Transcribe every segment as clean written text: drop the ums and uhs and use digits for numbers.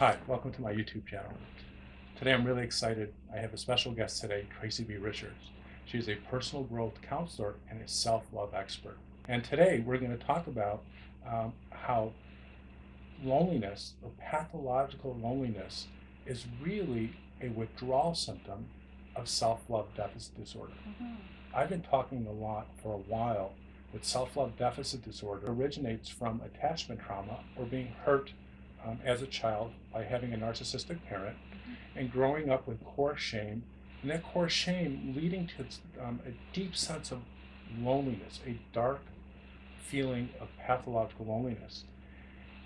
Hi, welcome to my YouTube channel. Today I'm really excited. I have a special guest today, Tracy B. She is a personal growth counselor and a self-love expert. And today we're going to talk about how loneliness or pathological loneliness is really a withdrawal symptom of self-love deficit disorder. I've been talking a lot for a while that self-love deficit disorder originates from attachment trauma or being hurt as a child by having a narcissistic parent and growing up with core shame, and that core shame leading to a deep sense of loneliness, a dark feeling of pathological loneliness.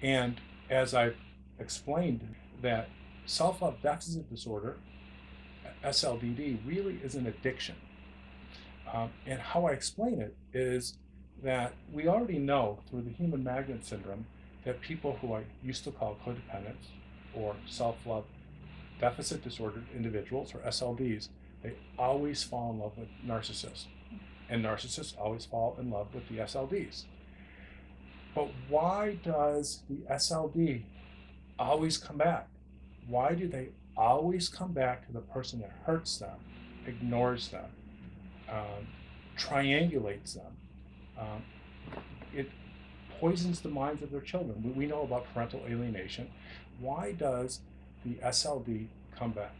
And as I've explained, that self-love deficit disorder, SLDD, really is an addiction. And how I explain it is that we already know through the human magnet syndrome that people who I used to call codependents or self-love deficit disordered individuals, or SLDs, they always fall in love with narcissists. And narcissists always fall in love with the SLDs. But why does the SLD always come back? Why do they always come back to the person that hurts them, ignores them, triangulates them? It poisons the minds of their children. We know about parental alienation. Why does the SLD come back?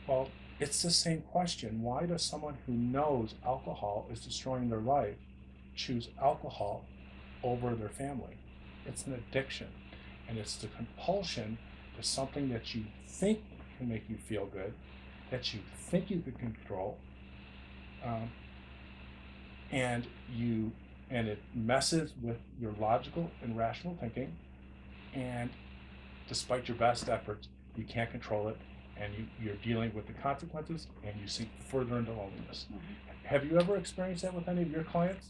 Well, it's the same question. Why does someone who knows alcohol is destroying their life choose alcohol over their family? It's an addiction, and it's the compulsion to something that you think can make you feel good, that you think you could control, and it messes with your logical and rational thinking, and despite your best efforts, you can't control it, and you're dealing with the consequences, and you sink further into loneliness. Have you ever experienced that with any of your clients?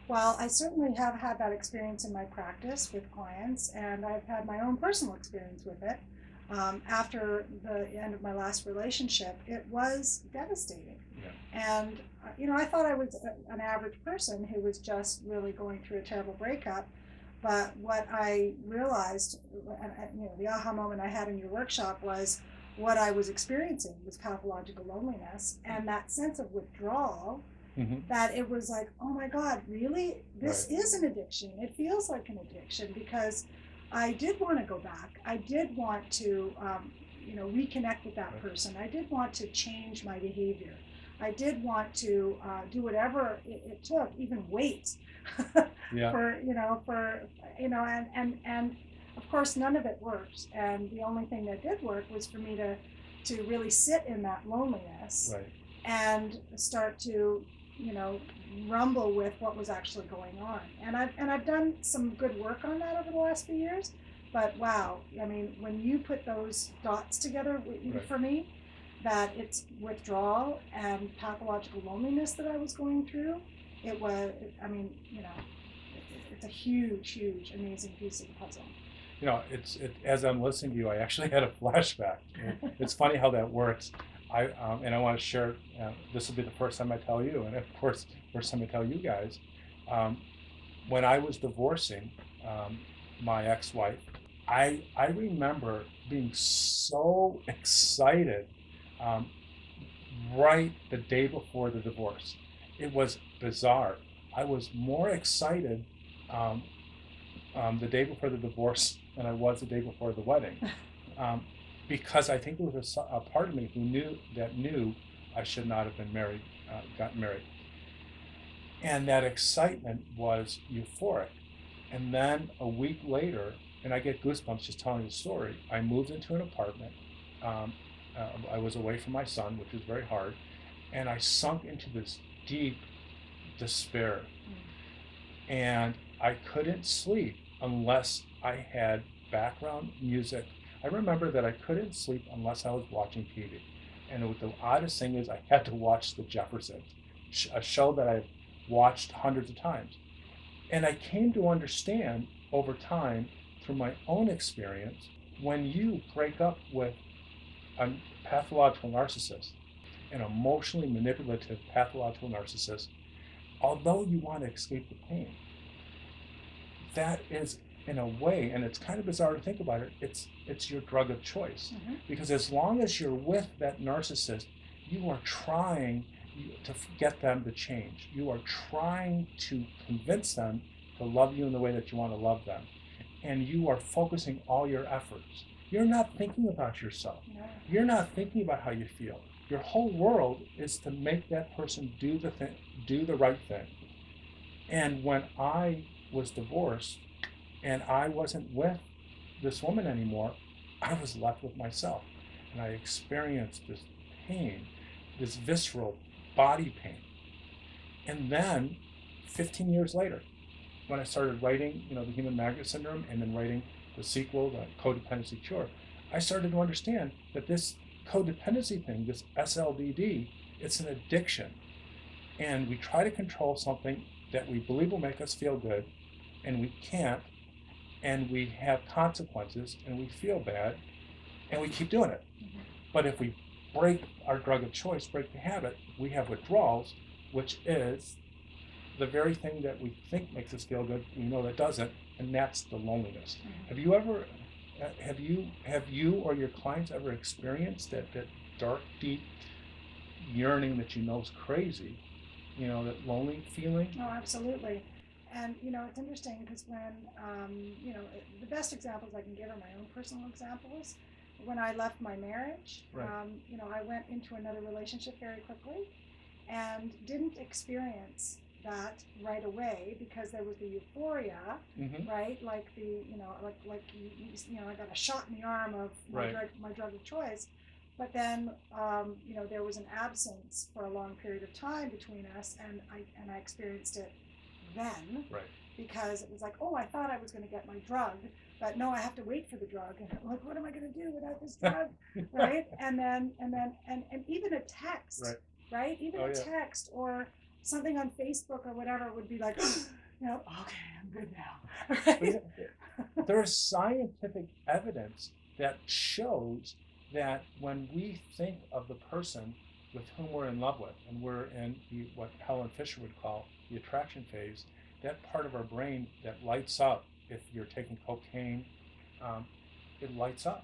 Well, I certainly have had that experience in my practice with clients, and I've had my own personal experience with it. After the end of my last relationship, it was devastating. Yeah. And, I thought I was an average person who was just really going through a terrible breakup. But what I realized, the aha moment I had in your workshop was what I was experiencing was pathological loneliness and that sense of withdrawal. That it was like, oh my God, really? This Right. is an addiction. It feels like an addiction because I did want to go back. I did want to, reconnect with that person. I did want to change my behavior. I did want to do whatever it took, even wait Yeah. and of course none of it worked. And the only thing that did work was for me to really sit in that loneliness. Right. And start to rumble with what was actually going on. And I've done some good work on that over the last few years. But wow, I mean, when you put those dots together, Right. for me, that it's withdrawal and pathological loneliness that I was going through, it was, it's a huge, huge, amazing piece of the puzzle. As I'm listening to you, I actually had a flashback. It's funny how that works. I want to share. This will be the first time I tell you, and of course, first time I tell you guys. When I was divorcing my ex-wife, I remember being so excited right the day before the divorce. It was bizarre. I was more excited the day before the divorce than I was the day before the wedding. Because I think there was a part of me who knew I should not have been gotten married. And that excitement was euphoric. And then a week later, and I get goosebumps just telling the story, I moved into an apartment. I was away from my son, which was very hard. And I sunk into this deep despair. And I couldn't sleep unless I had background music. I remember that I couldn't sleep unless I was watching TV. And the oddest thing is I had to watch The Jeffersons, a show that I've watched hundreds of times. And I came to understand over time through my own experience, when you break up with a pathological narcissist, an emotionally manipulative pathological narcissist, although you want to escape the pain, that is in a way, and it's kind of bizarre to think about it, it's your drug of choice. Because as long as you're with that narcissist, you are trying to get them to change. You are trying to convince them to love you in the way that you want to love them. And you are focusing all your efforts. You're not thinking about yourself. No. You're not thinking about how you feel. Your whole world is to make that person do the right thing. And when I was divorced and I wasn't with this woman anymore, I was left with myself. And I experienced this pain, this visceral body pain. And then 15 years later, when I started writing, the Human Magnet Syndrome, and then writing the sequel, the Codependency Cure, I started to understand that this codependency thing, this SLDD, it's an addiction. And we try to control something that we believe will make us feel good, and we can't, and we have consequences, and we feel bad, and we keep doing it. But if we break our drug of choice, break the habit, we have withdrawals, which is the very thing that we think makes us feel good, we know that doesn't, and that's the loneliness. Have you or your clients ever experienced that dark, deep yearning that you know is crazy, that lonely feeling? Oh, absolutely. And it's interesting because when the best examples I can give are my own personal examples. When I left my marriage, Right. I went into another relationship very quickly and didn't experience that right away because there was the euphoria, right? Like I got a shot in the arm of my drug of choice. But then, there was an absence for a long period of time between us, and I experienced it then, Right. because it was like, oh, I thought I was going to get my drug, but no, I have to wait for the drug, and I'm like, what am I going to do without this drug, right? And even a text, right? Even a text or something on Facebook or whatever would be like, okay, I'm good now. Right? There is scientific evidence that shows that when we think of the person with whom we're in love with, and we're in what Helen Fisher would call the attraction phase, that part of our brain that lights up, if you're taking cocaine, it lights up.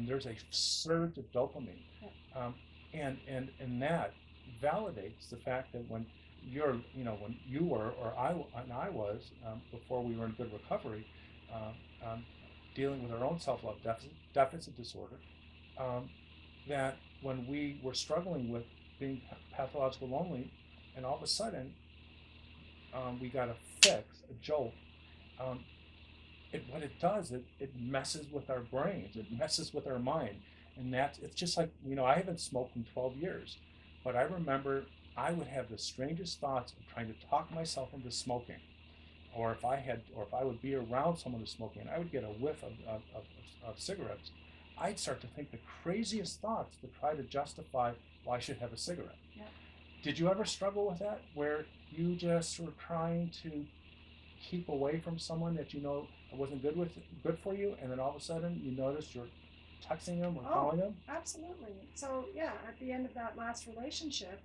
There's a surge of dopamine. And that validates the fact that when when you were, or I was, before we were in good recovery, dealing with our own self-love deficit disorder, that when we were struggling with being pathological lonely, and all of a sudden we got a fix, a jolt, what it does, it messes with our brains, it messes with our mind. And it's just like, I haven't smoked in 12 years, but I remember I would have the strangest thoughts of trying to talk myself into smoking. Or if I would be around someone who's smoking, and I would get a whiff of cigarettes, I'd start to think the craziest thoughts to try to justify why I should have a cigarette. Yeah. Did you ever struggle with that, where you just were trying to keep away from someone that wasn't good for you, and then all of a sudden you notice you're texting them or calling them? Absolutely. So at the end of that last relationship,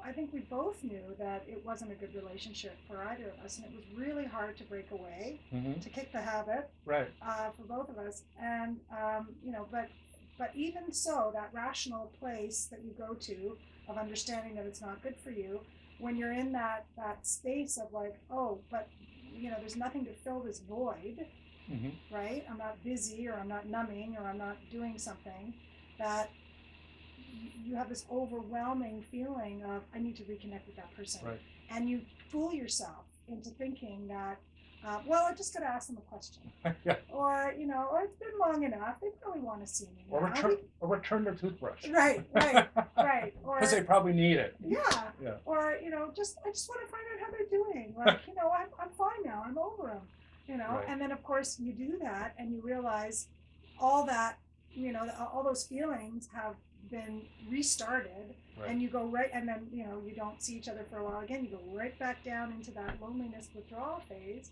I think we both knew that it wasn't a good relationship for either of us, and it was really hard to break away, to kick the habit, right, for both of us. And but even so, that rational place that you go to of understanding that it's not good for you, when you're in that space of like, oh, but there's nothing to fill this void, right? I'm not busy, or I'm not numbing, or I'm not doing something, that you have this overwhelming feeling of, I need to reconnect with that person. Right. And you fool yourself into thinking that, well, I just got to ask them a question. Yeah. Or it's been long enough, they probably want to see me. Or return their toothbrush. Right. Or because they probably need it. Yeah. Or I just want to find out how they're doing. Like, I'm fine now. I'm over them. Right. And then of course you do that, and you realize all that, all those feelings have been restarted, and you go right, and then you don't see each other for a while again. You go right back down into that loneliness withdrawal phase,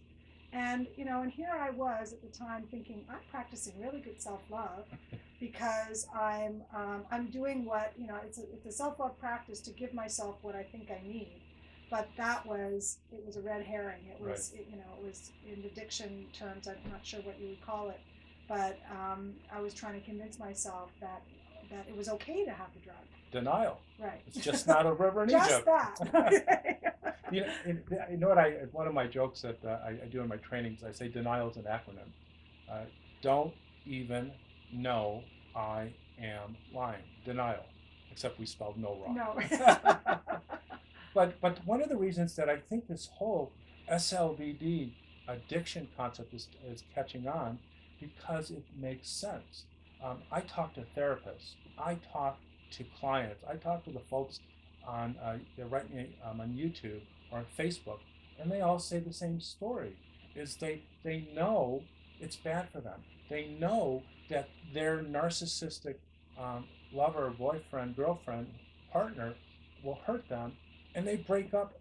and and here I was at the time thinking, I'm practicing really good self-love because I'm doing what it's a self-love practice to give myself what I think I need, but it was a red herring. It was, right. It was in addiction terms, I'm not sure what you would call it, but I was trying to convince myself that it was okay to have the drug. Denial. Right. It's just not a river in just Egypt. That. You know what one of my jokes that I do in my trainings, I say denial is an acronym. Don't even know I am lying. Denial. Except we spelled no wrong. No. But one of the reasons that I think this whole SLBD addiction concept is catching on, because it makes sense. I talk to therapists. I talk to clients. I talk to the folks on they write me on YouTube or on Facebook, and they all say the same story: is they know it's bad for them. They know that their narcissistic lover, boyfriend, girlfriend, partner will hurt them, and they break up,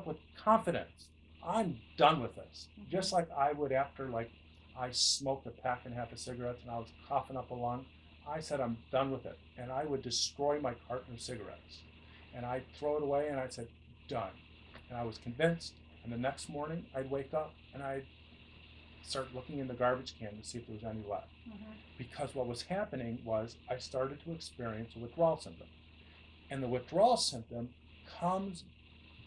with confidence. I'm done with this. Mm-hmm. Just like I would after I smoked a pack and a half of cigarettes and I was coughing up a lung. I said I'm done with it, and I would destroy my carton of cigarettes, and I'd throw it away, and I'd say done, and I was convinced. And the next morning I'd wake up and I'd start looking in the garbage can to see if there was any left. Mm-hmm. Because what was happening was I started to experience a withdrawal symptom, and the withdrawal symptom comes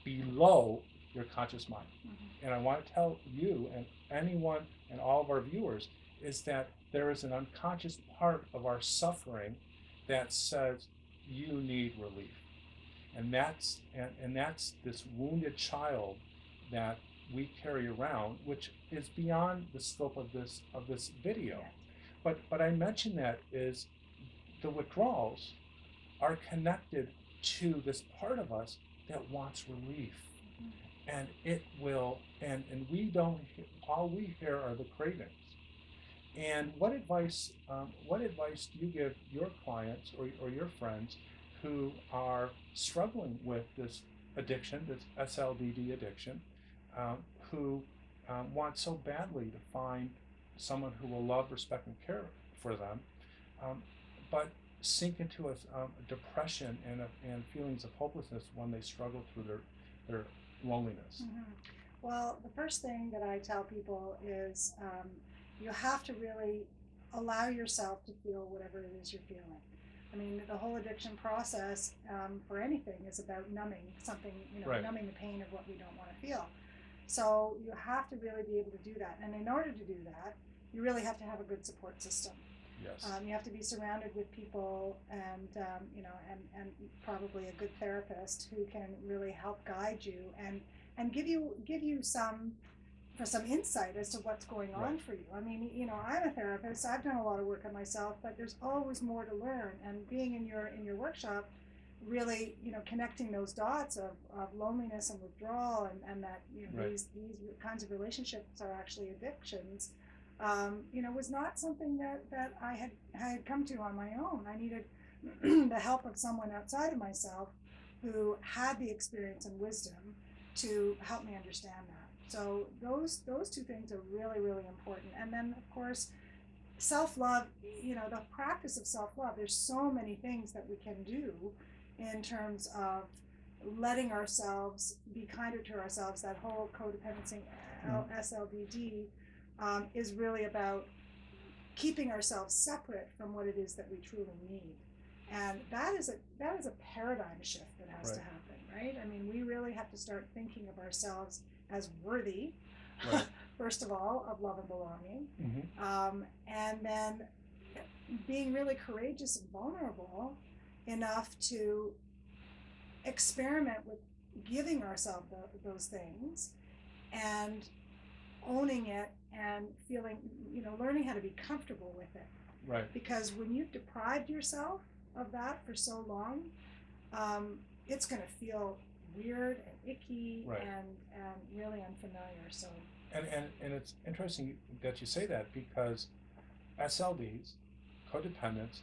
below your conscious mind. Mm-hmm. And I want to tell you and anyone and all of our viewers is that there is an unconscious part of our suffering that says you need relief. And that's this wounded child that we carry around, which is beyond the scope of this video. Yeah. But I mention that is the withdrawals are connected to this part of us that wants relief. Mm-hmm. And it will, and we don't, all we hear are the cravings. And what advice do you give your clients or your friends who are struggling with this addiction, this SLBD addiction, who want so badly to find someone who will love, respect, and care for them, but sink into a depression and feelings of hopelessness when they struggle through their loneliness? Mm-hmm. Well, the first thing that I tell people is you have to really allow yourself to feel whatever it is you're feeling. I mean, the whole addiction process for anything is about numbing something, right. Numbing the pain of what we don't want to feel. So you have to really be able to do that. And in order to do that, you really have to have a good support system. Yes. You have to be surrounded with people and probably a good therapist who can really help guide you and give you some insight as to what's going on, right. For you. I mean, I'm a therapist. I've done a lot of work on myself, but there's always more to learn. And being in your workshop, really, connecting those dots of loneliness and withdrawal and that, right. these kinds of relationships are actually addictions, was not something that I had come to on my own. I needed the help of someone outside of myself who had the experience and wisdom to help me understand that. So those two things are really, really important. And then, of course, self-love, the practice of self-love, there's so many things that we can do in terms of letting ourselves be kinder to ourselves. That whole codependency, SLBD, is really about keeping ourselves separate from what it is that we truly need. And that is a paradigm shift that has, right. to happen, right? I mean, we really have to start thinking of ourselves as worthy, right. First of all, of love and belonging, mm-hmm. And then being really courageous and vulnerable enough to experiment with giving ourselves those things and owning it and feeling, learning how to be comfortable with it. Right. Because when you've deprived yourself of that for so long, it's going to feel weird and icky, right. and really unfamiliar. So and it's interesting that you say that, because SLDs, codependents,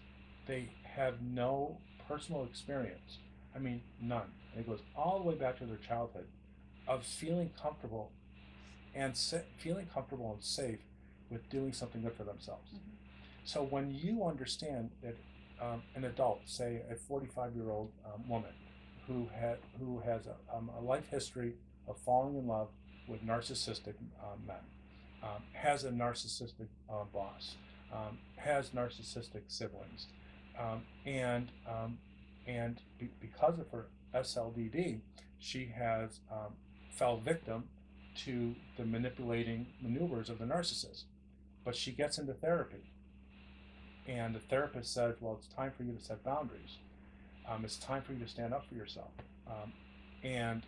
they have no personal experience. I mean, none. And it goes all the way back to their childhood of feeling comfortable and safe with doing something good for themselves. Mm-hmm. So when you understand that an adult, say a 45-year-old woman who has a life history of falling in love with narcissistic men, has a narcissistic boss, has narcissistic siblings, because of her SLDD, she has fell victim to the manipulating maneuvers of the narcissist. But she gets into therapy, and the therapist says, well, it's time for you to set boundaries. It's time for you to stand up for yourself. And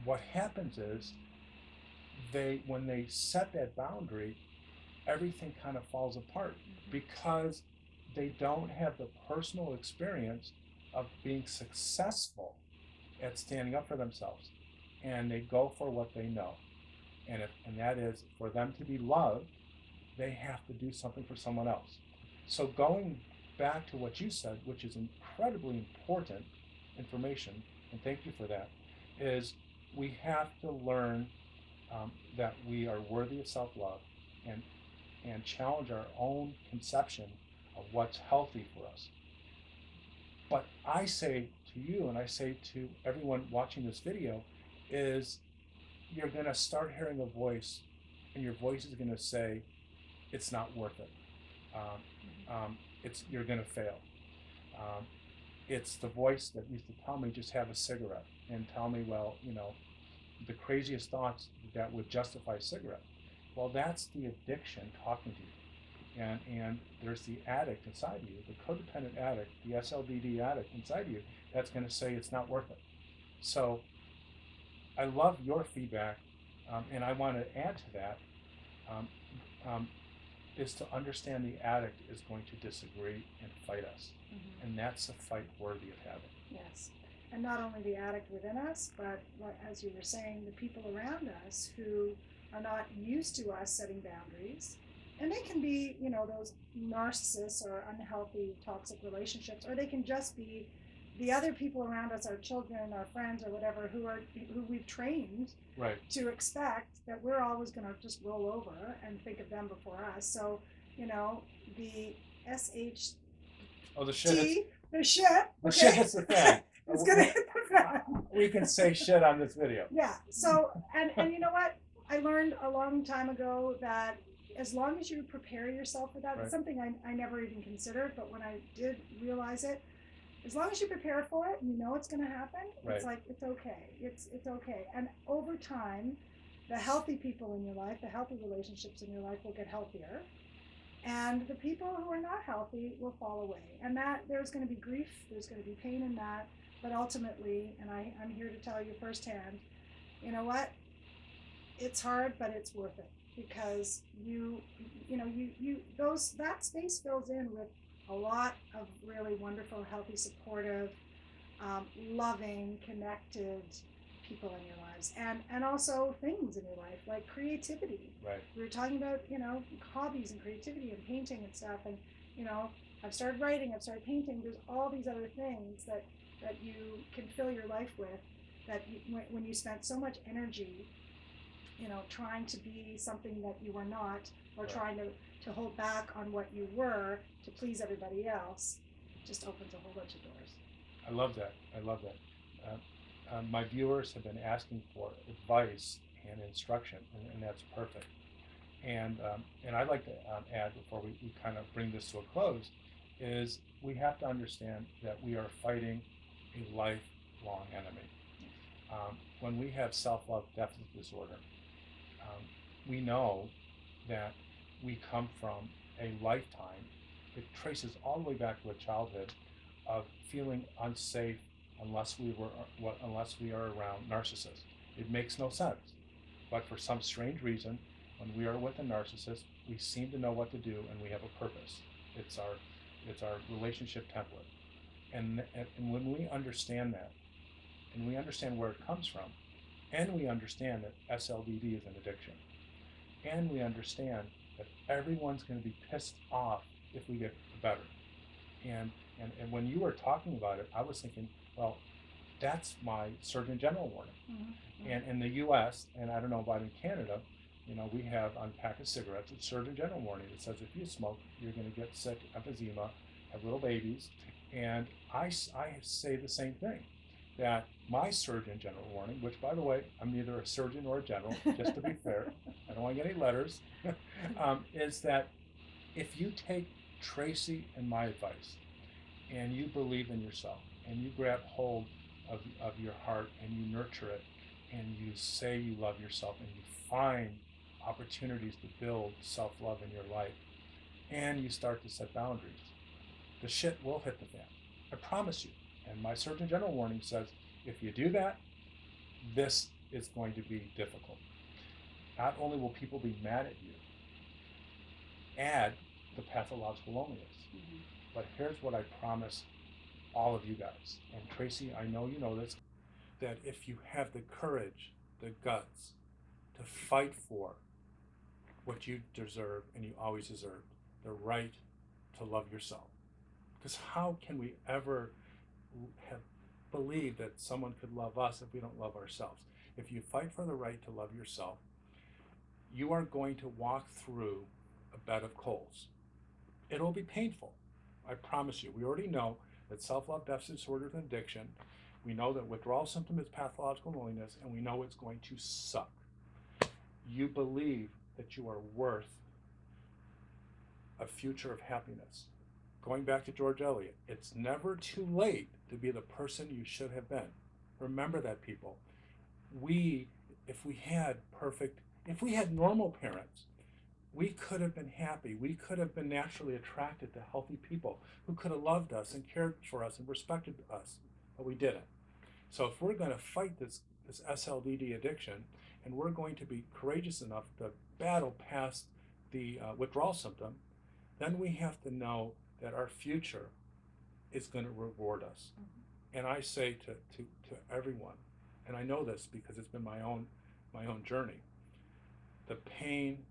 what happens is, when they set that boundary, everything kind of falls apart because they don't have the personal experience of being successful at standing up for themselves, and they go for what they know, and that is, for them to be loved, they have to do something for someone else. So going back to what you said, which is incredibly important information, and thank you for that, is we have to learn that we are worthy of self-love, and challenge our own conception of what's healthy for us. But I say to you, and I say to everyone watching this video, is you're going to start hearing a voice, and your voice is going to say, it's not worth it. You're going to fail. It's the voice that used to tell me, just have a cigarette, and tell me, well, the craziest thoughts that would justify a cigarette. Well, that's the addiction talking to you. And there's the addict inside you, the codependent addict, the SLDD addict inside you, that's going to say it's not worth it. So I love your feedback, and I want to add to that, is to understand the addict is going to disagree and fight us. And that's a fight worthy of having. Yes. And not only the addict within us, but as you were saying, the people around us who are not used to us setting boundaries. And they can be, those narcissists or unhealthy, toxic relationships, or they can just be the other people around us, our children, our friends, or whatever, who we've trained to expect that we're always going to just roll over and think of them before us. So, the SHT, the shit. The shit. The shit hits the fan. It's going to hit the fan. We can say shit on this video. Yeah. So, and you know what? I learned a long time ago that as long as you prepare yourself for that, it's something I never even considered, but when I did realize it, as long as you prepare for it and you know it's going to happen, it's like, it's okay. It's okay. And over time, the healthy people in your life, the healthy relationships in your life will get healthier. And the people who are not healthy will fall away. And that there's going to be grief, there's going to be pain in that. But ultimately, and I'm here to tell you firsthand, you know what? It's hard, but it's worth it, because that space fills in with a lot of really wonderful, healthy, supportive, loving, connected people in your lives, and also things in your life like creativity. We were talking about hobbies and creativity and painting and stuff, and I've started writing, I've started painting. There's all these other things that you can fill your life with, that when you spent so much energy trying to be something that you were not, or trying to hold back on what you were to please everybody else, it just opens a whole bunch of doors. I love that. My viewers have been asking for advice and instruction, and that's perfect. And I'd like to add, before we kind of bring this to a close, is we have to understand that we are fighting a lifelong enemy. When we have self-love deficit disorder, we know that we come from a lifetime that traces all the way back to a childhood of feeling unsafe unless we are around narcissists. It makes no sense, but for some strange reason, when we are with a narcissist, we seem to know what to do, and we have a purpose. It's our relationship template, and when we understand that, and we understand where it comes from, and we understand that SLDD is an addiction, and we understand that everyone's going to be pissed off if we get better. And when you were talking about it, I was thinking, well, that's my Surgeon General warning. And in the U.S., and I don't know about in Canada, we have on a pack of cigarettes a Surgeon General warning that says if you smoke, you're going to get sick, emphysema, have little babies. And I say the same thing. that my Surgeon General warning, which by the way, I'm neither a surgeon or a general, just to be fair, I don't want to get any letters, is that if you take Tracy and my advice and you believe in yourself and you grab hold of your heart and you nurture it and you say you love yourself and you find opportunities to build self-love in your life and you start to set boundaries, the shit will hit the fan. I promise you. And my Surgeon General warning says, if you do that, this is going to be difficult. Not only will people be mad at you, add the pathological loneliness. Mm-hmm. But here's what I promise all of you guys. And Tracy, I know you know this, that if you have the courage, the guts to fight for what you deserve and you always deserve, the right to love yourself. Because how can we ever have believe that someone could love us if we don't love ourselves? If you fight for the right to love yourself, you are going to walk through a bed of coals. It'll be painful. I promise you. We already know that self-love deficit disorder is an addiction. We know that withdrawal symptom is pathological loneliness, and we know it's going to suck. You believe that you are worth a future of happiness. Going back to George Eliot, it's never too late to be the person you should have been. Remember that, people. If we had normal parents, we could have been happy. We could have been naturally attracted to healthy people who could have loved us and cared for us and respected us, but we didn't. So if we're going to fight this SLDD addiction, and we're going to be courageous enough to battle past the withdrawal symptom, then we have to know that our future is going to reward us. Mm-hmm. And I say to everyone, and I know this because it's been my own journey, the pain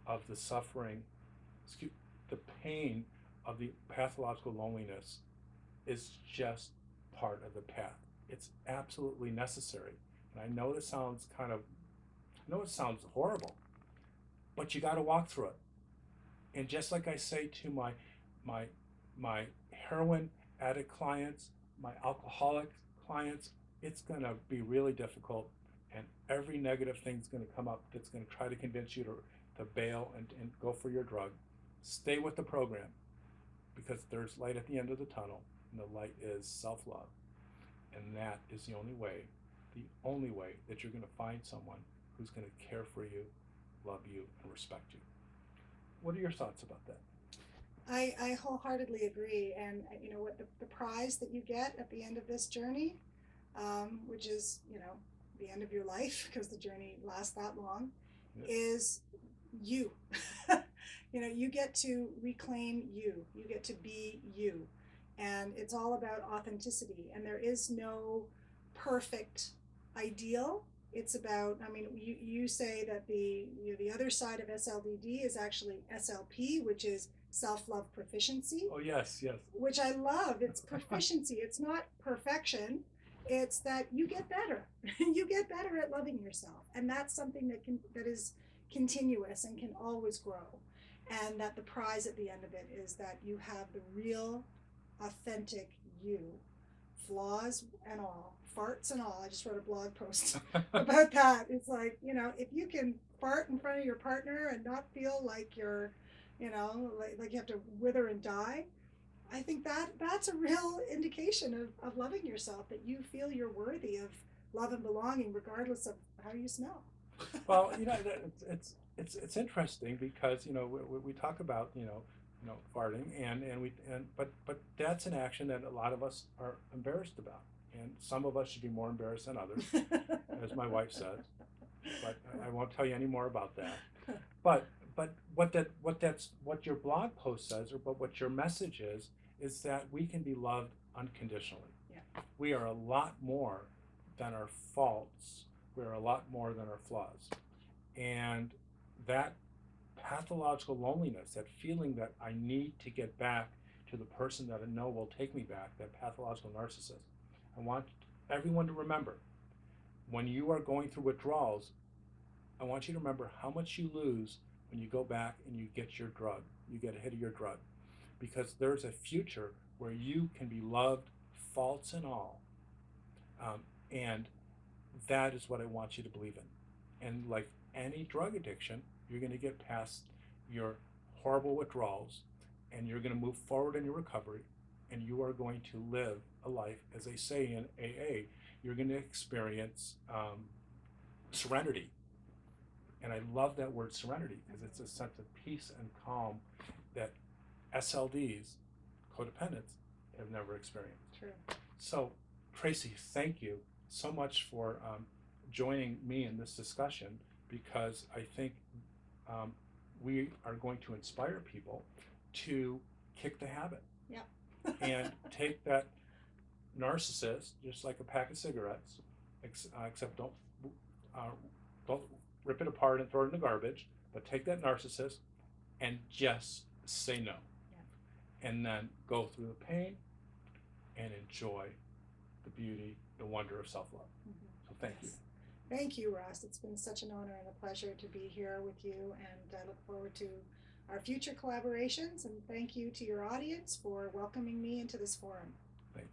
of the suffering, the pain of the pathological loneliness is just part of the path. It's absolutely necessary. And I know it sounds horrible, but you got to walk through it. And just like I say to my heroin addict clients, my alcoholic clients, it's going to be really difficult, and every negative thing's going to come up that's going to try to convince you to bail and go for your drug. Stay with the program, because there's light at the end of the tunnel, and the light is self-love. And that is the only way that you're going to find someone who's going to care for you, love you, and respect you. What are your thoughts about that? I wholeheartedly agree. And you know what, the prize that you get at the end of this journey, which is, you know, the end of your life, because the journey lasts that long, is you. You know, you get to reclaim you. You get to be you. And it's all about authenticity. And there is no perfect ideal. It's about, I mean, you say that the other side of SLDD is actually SLP, which is self-love proficiency. Oh, yes, yes. Which I love. It's proficiency. It's not perfection. It's that you get better. You get better at loving yourself. And that's something that is continuous and can always grow. And that the prize at the end of it is that you have the real, authentic you, flaws and all, farts and all. I just wrote a blog post about that. It's like, you know, if you can fart in front of your partner and not feel like you're, you know, like you have to wither and die, I think that's a real indication of loving yourself, that you feel you're worthy of love and belonging regardless of how you smell. Well, you know, it's interesting because, you know, we talk about, you know, farting but that's an action that a lot of us are embarrassed about, and some of us should be more embarrassed than others, as my wife says. But I won't tell you any more about that. But what your blog post says, or what your message is that we can be loved unconditionally. Yeah. We are a lot more than our faults. We are a lot more than our flaws, and that pathological loneliness, that feeling that I need to get back to the person that I know will take me back, that pathological narcissist. I want everyone to remember, when you are going through withdrawals, I want you to remember how much you lose when you go back and you get your drug, you get a hit of your drug. Because there's a future where you can be loved, faults and all, And that is what I want you to believe in. And like any drug addiction, you're going to get past your horrible withdrawals and you're going to move forward in your recovery, and you are going to live a life, as they say in AA, you're going to experience serenity. And I love that word serenity because it's a sense of peace and calm that SLDs, codependents, have never experienced. True. So, Tracy, thank you so much for joining me in this discussion, because I think we are going to inspire people to kick the habit. Yep. And take that narcissist just like a pack of cigarettes, except don't rip it apart and throw it in the garbage, but take that narcissist and just say no. Yeah. And then go through the pain and enjoy the beauty, the wonder of self-love. Mm-hmm. So thank you. Thank you, Ross. It's been such an honor and a pleasure to be here with you, and I look forward to our future collaborations, and thank you to your audience for welcoming me into this forum. Thanks.